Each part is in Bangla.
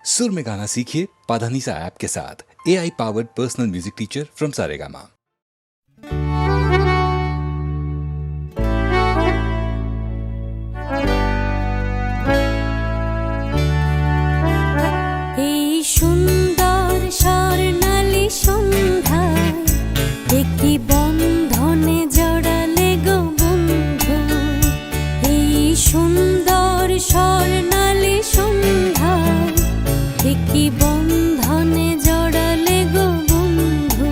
सुर में गाना सीखिए पाधानीसा ऐप के साथ। AI powered personal music teacher from Saregama. এই সুন্দর স্বর্ণালী সন্ধ্যায় একটি বন্ধনে জড়ালে গো বন্ধু। এই সুন্দর স্বর্ণালী সন্ধ্যায় একটি বন্ধনে জড়ালে গো বন্ধু।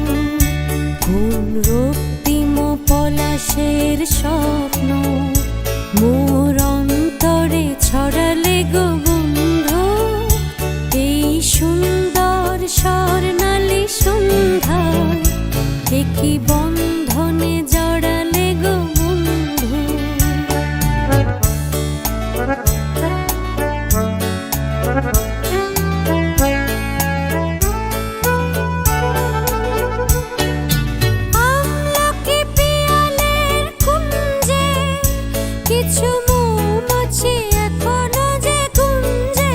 কোন রক্তিম পলাশের স্বপ্ন মোর অন্তরে ছড়ালে গো বন্ধু। এই সুন্দর স্বর্ণালী সন্ধ্যায় একটি বন্ধনে জড়ালে গো বন্ধু। আমলকি পিয়ালের কুঞ্জে কিছু মৌমাছি এখনো যে গুঞ্জে।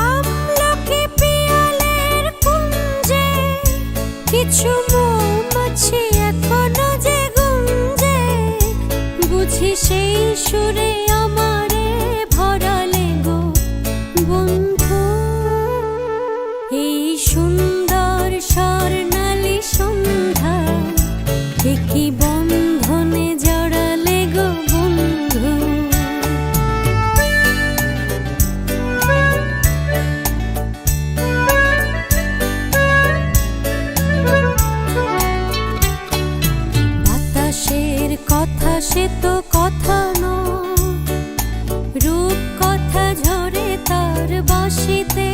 আমলকি পিয়ালের কুঞ্জে কিছু মৌমাছি এখনো যে গুঞ্জে। বুঝি সেই সুরে আমারে ভরালে গো বন্ধু। এই সুন্দর স্বর্ণালী সন্ধ্যায় একটি বন্ধনে জড়ালে গো বন্ধু। বাতাসের কথা সে তো কথা নয়, রূপ কথা ঝরে তার বাঁশিতে।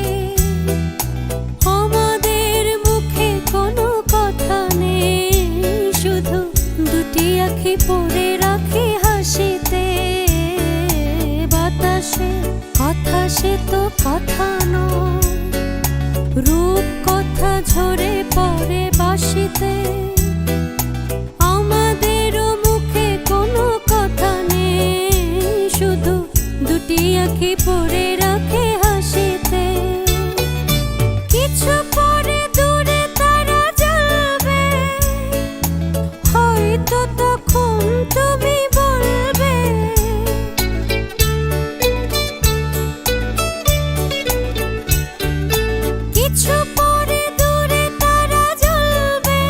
আমাদের মুখে কোনো কথা নেই, শুধু দুটি আঁখি পড়ে রাখি হাসিতে। বাতাসের কথা সে তো কথা নয়, রূপ কথা ঝরে পড়ে বাঁশিতে। আমাদেরও মুখে কোনো কথা নেই, শুধু দুটি আঁখি পড়ে রাখে হাসিতে। কিছু পরে দূরে তারা জ্বলবে, হয়তো তখন তুমি বলবে। কিছু পরে দূরে তারা জ্বলবে,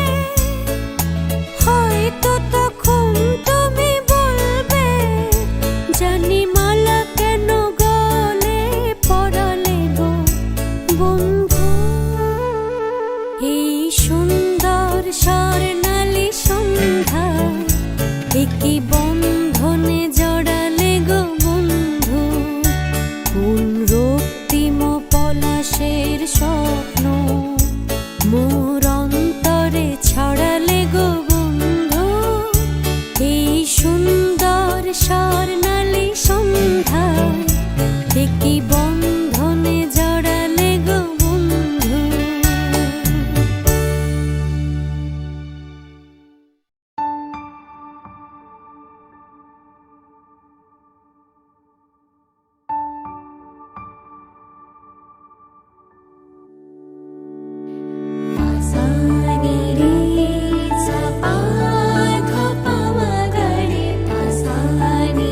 হয়তো তখন তুমি বলবে। জানি মালা কেন গলে পরালে গো বন্ধু। এই সুন্দর স্বর্ণালী সন্ধ্যায় একটি বন্ধনে জড়ালে গো বন্ধু। কোন রক্তিম পলাশের স্বপ্ন মোর অন্তরে ছড়ালে গো বন্ধু। এই সুন্দর স্বর্ণালী সন্ধ্যায় একটি বন্ধনে জড়ালে গো বন্ধু। পাসানি রে সা পা ধা পা মা গা রে পাসানি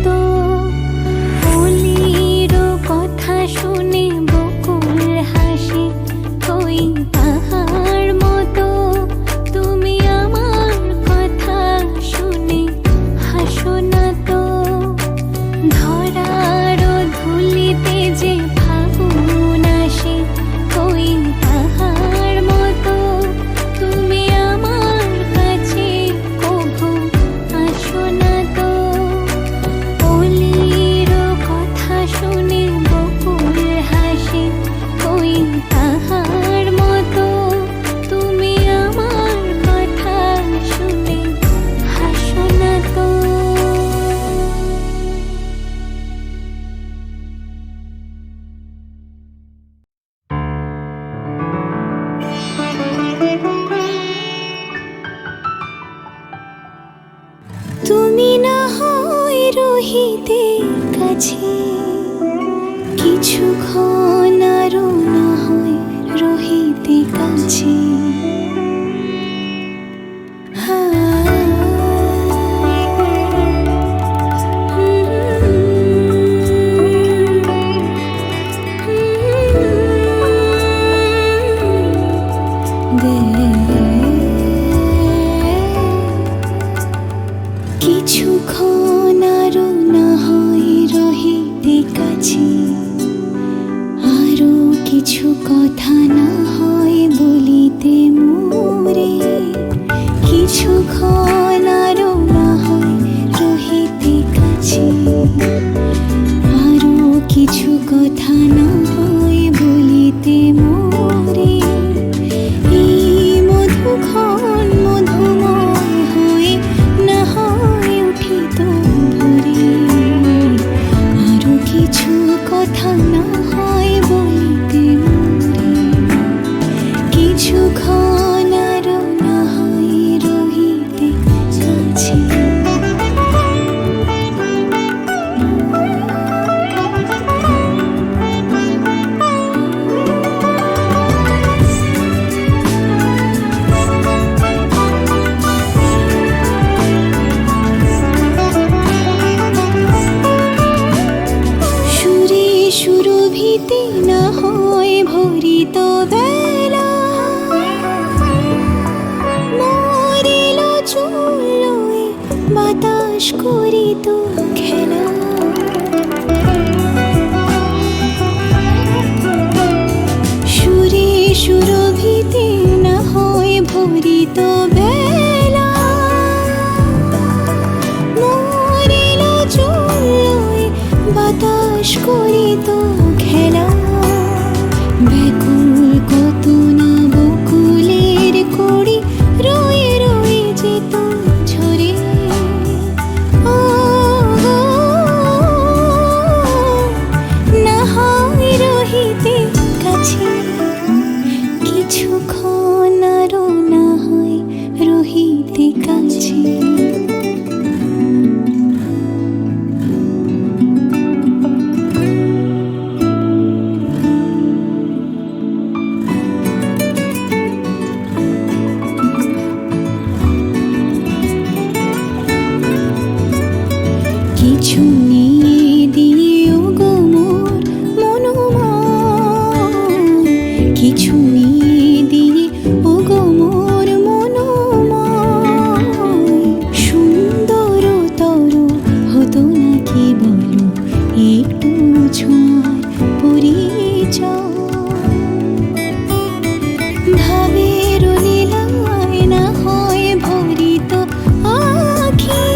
তো অলির কথা শুনে বকুল হাসে, ওই তাহার মতো তুমি আমার কথা শুনে হাসো না তো। ধরার ধুলিতে যে ফাগুন আসে, ওই তাহার মতো তুমি আমার কাছে কভু আসো না তো। অলির কথা শুনে বকুল হাসে, ওই তাহার মতো তুমি আমার কথা শুনে হাসো না তো। তুমি না হয় রহিতে কাছে, কিছুক্ষণ আরো না হয় রহিতে কাছে। কিছুক্ষণ আরো না হয় রহিতে কাছে, আরো কিছু কথা না হয় বলিতে মোরে। কিছুক্ষণ আরো না হয় রহিতে কাছে, আরো কিছু কথা না হয় বলিতে মোরে। এই মধুক্ষণ মধুময় হয়ে না হয় উঠিত ভোরে, আরো কিছু কথা না হয় বলিতে মোরে। কিছুক্ষণ আরো না হয় রহিতে কাছে। সুরে সুরভিতে না হয় ভরিত বেলা, মরিল চুলোয় বাতাস করিত খেলা। সুরে সুরভিতে না হয় ভরিত বেলা, মরিল চুলোয় বাতাস করিত খেলা। ব্যাকুল কত না বকুলের কড়ি রয়ে রয়ে যেত ঝরে। ও না হয় রহিতে কাছে, কিছুক্ষণ আরো না হয় রহিতে কাছে। কিছু নিয়ে দিও গো মোর মনোময়, কিছু নিয়ে দিয়ে ও গো মোর মনোময়। সুন্দর তর হতো নাকি বলো একটু ছোঁয়ার পরিচয়। ভাবের লীলায় না হয় ভরিত আখি,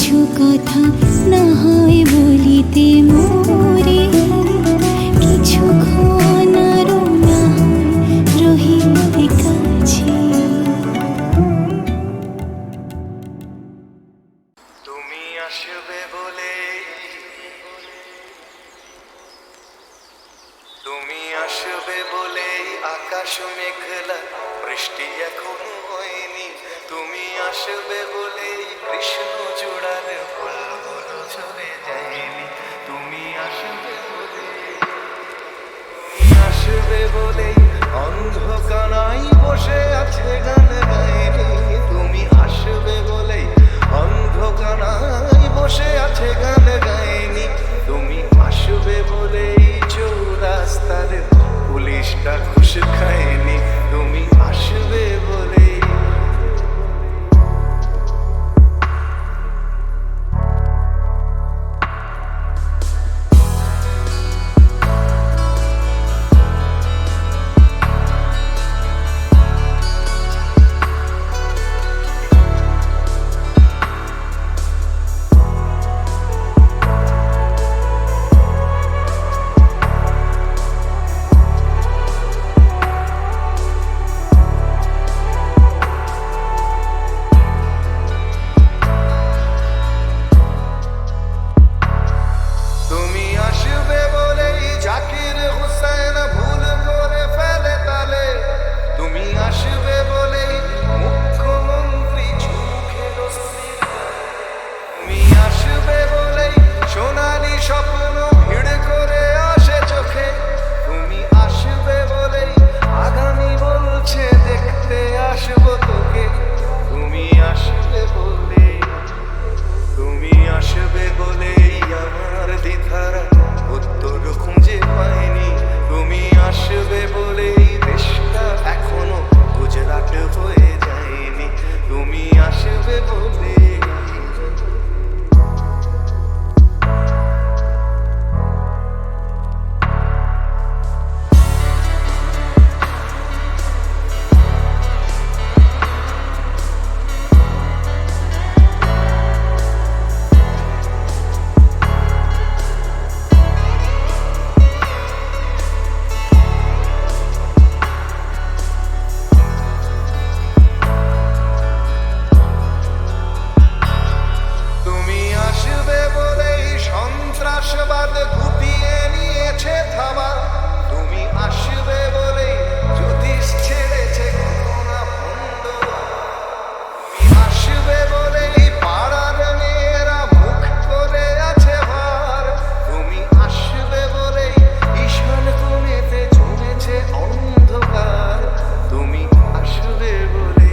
কিছু কথা না হয় বলিতে মোরে, কিছুক্ষণ আরো না হয় রহিতে কাছে। তুমি আসবে বলে, তুমি আসবে বলে আকাশ মেঘলা, বৃষ্টি এখনো হয়নি। তুমি আসবে বলে কৃষ্ণ চূড়ার ফুলগুলো ঝরে যায়নি। তুমি আসবে বলে, তুমি আসবে বলে অন্ধকারাই বসে আছে গান গায়নি। তুমি আসবে বলে অন্ধকারাই বসে আছে গান গায়নি। তুমি আসবে বলে চৌরাস্তার পুলিশটা ঘুষ খায়নি। তুমি আসবে বলে, তুমি আসবে বলেই জাকির হুসেন ভুল করে ফেলে তালে। তুমি আসবে বলেই মুখ্যমন্ত্রী চোখে অস্থির। তুমি আসবে বলেই সোনালি স্বপ্ন ভিড় করে আসে চোখে। তুমি আসবে বলেই আগামী বলছে দেখতে আসবো তোকে। তুমি আসবে বলে, তুমি আসবে বলেই আমার দ্বিধারা উত্তর খুঁজে পাইনি। তুমি আসবে বলেই দেশটা এখনো গুজরাট হয়ে যায়নি। তুমি আসবে বলে, তুমি আসবে বলেই সন্ত্রাসবাদ গুটিয়ে নিয়েছে থাবা। তুমি আসবে বলেই জ্যোতিষ ছেড়েছে ঘটনা বন্ধ। তুমি আসবে বলেই পাড়ার মেয়েরা মুখ করে আছে ভার। তুমি আসবে বলেই ঈশান কোণেতে জমেছে অন্ধকার। তুমি আসবে বলে,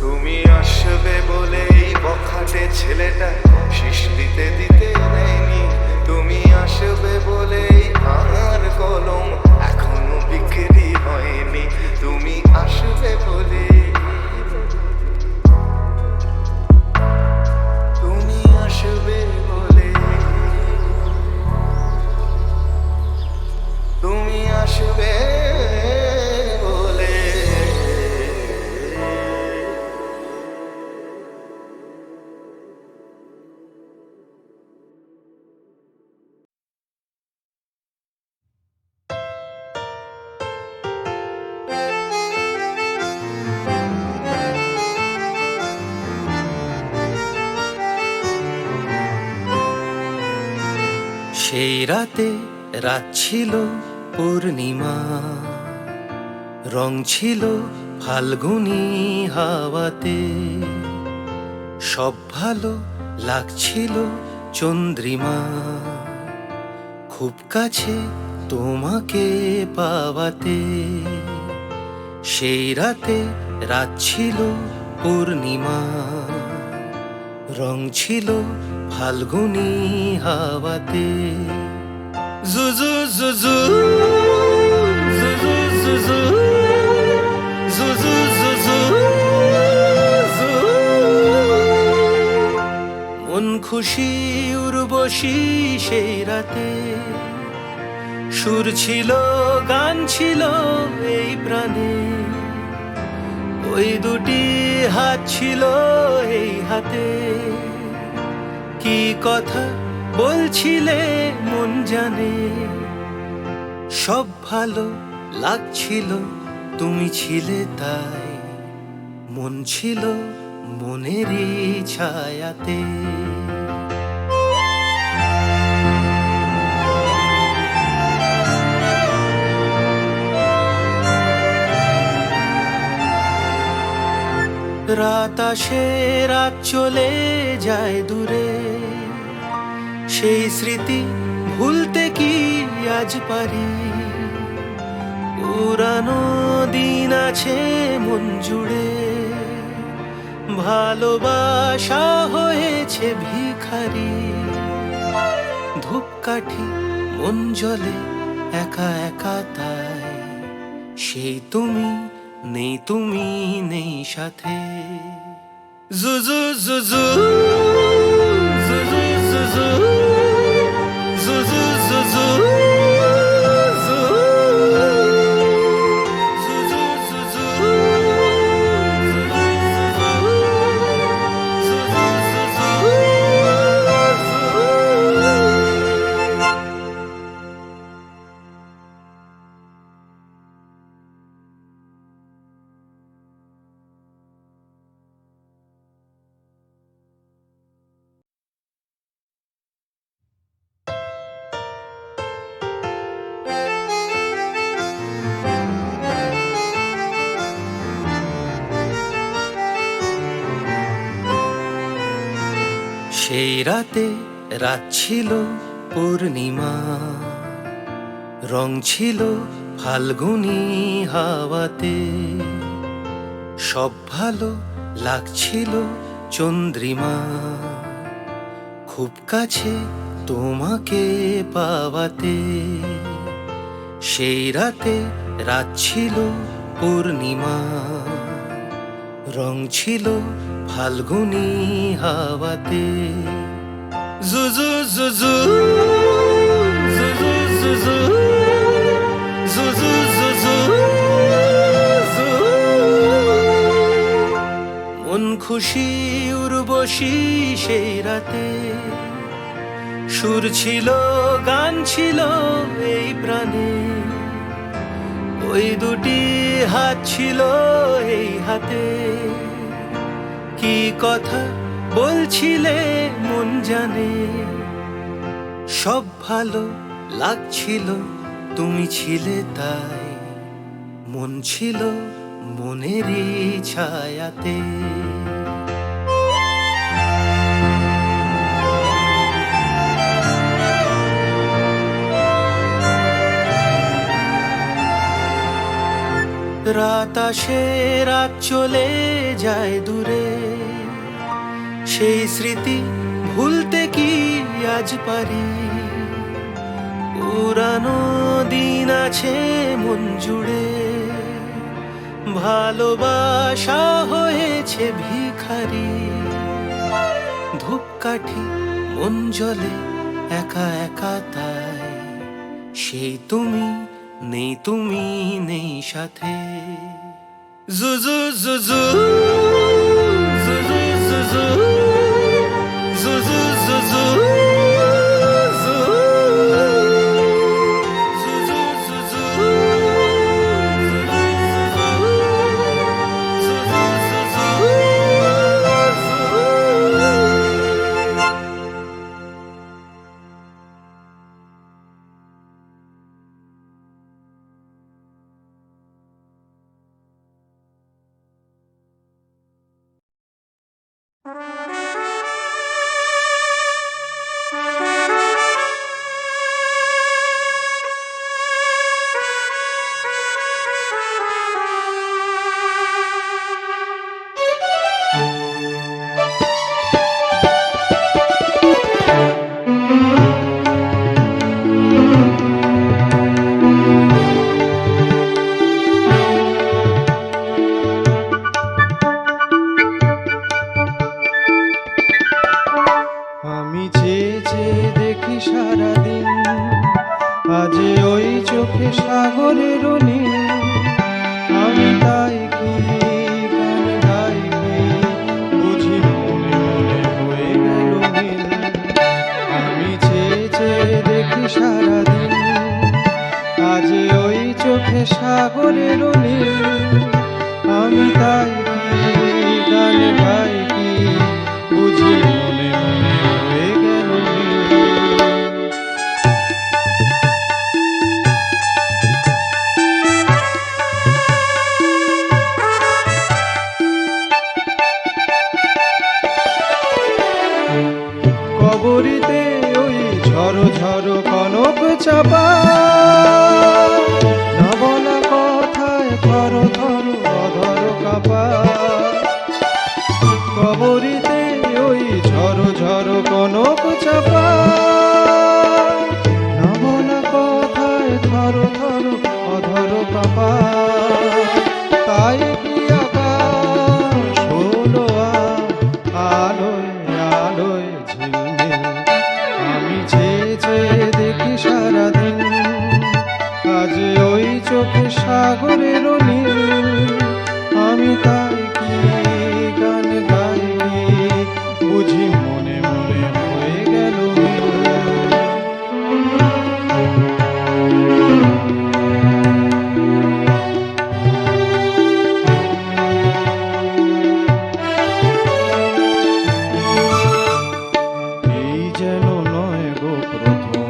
তুমি আসবে বলেই বখাটে ছেলেটা শীষ দিতে দিতে দেয়নি। তুমি আসবে বলেই আমার কলম এখনো বিক্রি হয়নি। তুমি আসবে বলে, তুমি আসবে বলে, তুমি আসবে বলে। সেই রাতে রাত ছিল পূর্ণিমা, রং ছিল ফাল্গুনি হাওয়াতে। সব ভালো লাগছিল চন্দ্রিমা, খুব কাছে তোমাকে পাওয়াতে। সেই রাতে রাত ছিল পূর্ণিমা, রং ছিল ফাল্গুনি হাওয়াতে। জুজু জুজু জুজু জুজু জুজু জুজু জু। মন খুশি উর্বশী সেই রাতে, সুর ছিল গান ছিল এই প্রাণে। ওই দুটি হাত ছিল এই হাতে, কি কথা বলছিলে মন জানে, সব ভালো লাগছিল তুমি ছিলে তাই, মন ছিল মনেরই ছায়াতে। রাত আসে রাত চলে যায় দূরে, সেই স্মৃতি ভুলতে কি আজ পারি? পুরানো দিন আছে মন জুড়ে, ভালোবাসা হয়েছে ভিখারি। ধূপকাঠি মন জ্বলে একা একা তাই, সেই তুমি নেই, তুমি নেই সাথে। জুজু জুজু জুজু জুজু জুজু জুজু সেই রাতে রাত ছিল পূর্ণিমা, রং ছিল ফাল্গুনি হাওয়াতে, সব ভালো লাগছিল চন্দ্রিমা, খুব কাছে তোমাকে পাওয়াতে। সেই রাতে রাত ছিল পূর্ণিমা, রং ছিল ফাল্গুনি হাওয়াতে। জুজু জুজু জুজু জুজু জুজু জুজু জু। মন খুশি উর্বশী সেই রাতে, সুর ছিল গান ছিল এই প্রাণে, ওই দুটি হাত ছিল এই হাতে। কি কথা বলছিলে মন জানে, সব ভালো লাগছিল তুমি ছিলে তাই, মন ছিল মনেরই ছায়াতে। রাত আসে রাত চলে যায় দূরে, সেই স্মৃতি ভুলতে কি আজ পারি? পুরানো দিন আছে মন জুড়ে, ভালোবাসা হয়েছে ভিখারি। ধূপকাঠি মন জ্বলে একা একা তাই, সেই তুমি নেই, তুমি নেই সাথে। জুজু জুজু জুজু জুজু জুজু জুজু জু। জুজু জুজু জুজু জুজু চোখে সাগরের নীল, আমি তাই কি গান গাই কি বুঝি মনে মনে হয়ে গেল নীল। কবরীতে ওই ঝড়ো ঝড়ো কনক চাপা, না বলা কথায় থর থর অধর কাপা। কবরীতে ওই ঝড়ো ঝড়ো কনক চাপা, না বলা কথায় থর থর অধর কাপা। তাই কি আকাশ হলো আলোয় আলোয় ঝিলমিল, আমি চেয়ে চেয়ে দেখি সারাদিন, আজ ওই চোখে সাগরের নীল, আমি তাই কি গান গাই কি বুঝি মনে মনে হয়ে গেল নীল। এই যেন নয় গো প্রথম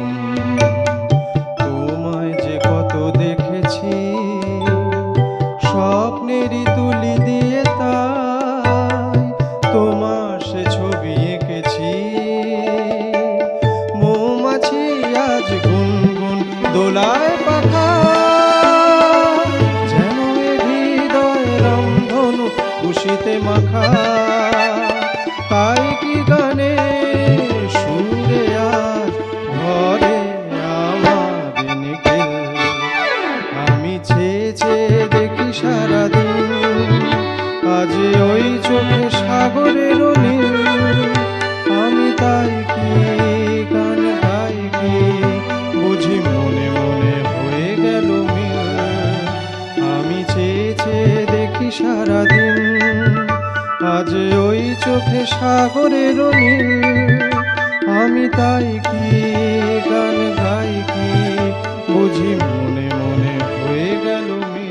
তোমায় যে কত দেখেছি, স্বপ্নেরই তুলি দিয়ে তাই তোমার সে ছবি এঁকেছি। মৌমাছি আজ গুনগুন দোলায় পাখা, যেন এ হৃদয় রংধনু খুশিতে মাখা। তাই কি গানে সুরে আজ ঘরে আমার নিখিল, আমি চেয়ে চেয়ে দেখি সারাদিন, আজ ওই চোখে সাগরের নীল, আমি তাই কি গান গাই কি বুঝি মনে মনে হয়ে গেল মিল। আমি চেয়ে চেয়ে দেখি সারাদিন, আজ ওই চোখে সাগরের নীল, আমি তাই কি গান গাই কি বুঝি মনে মনে হয়ে গেল মিল।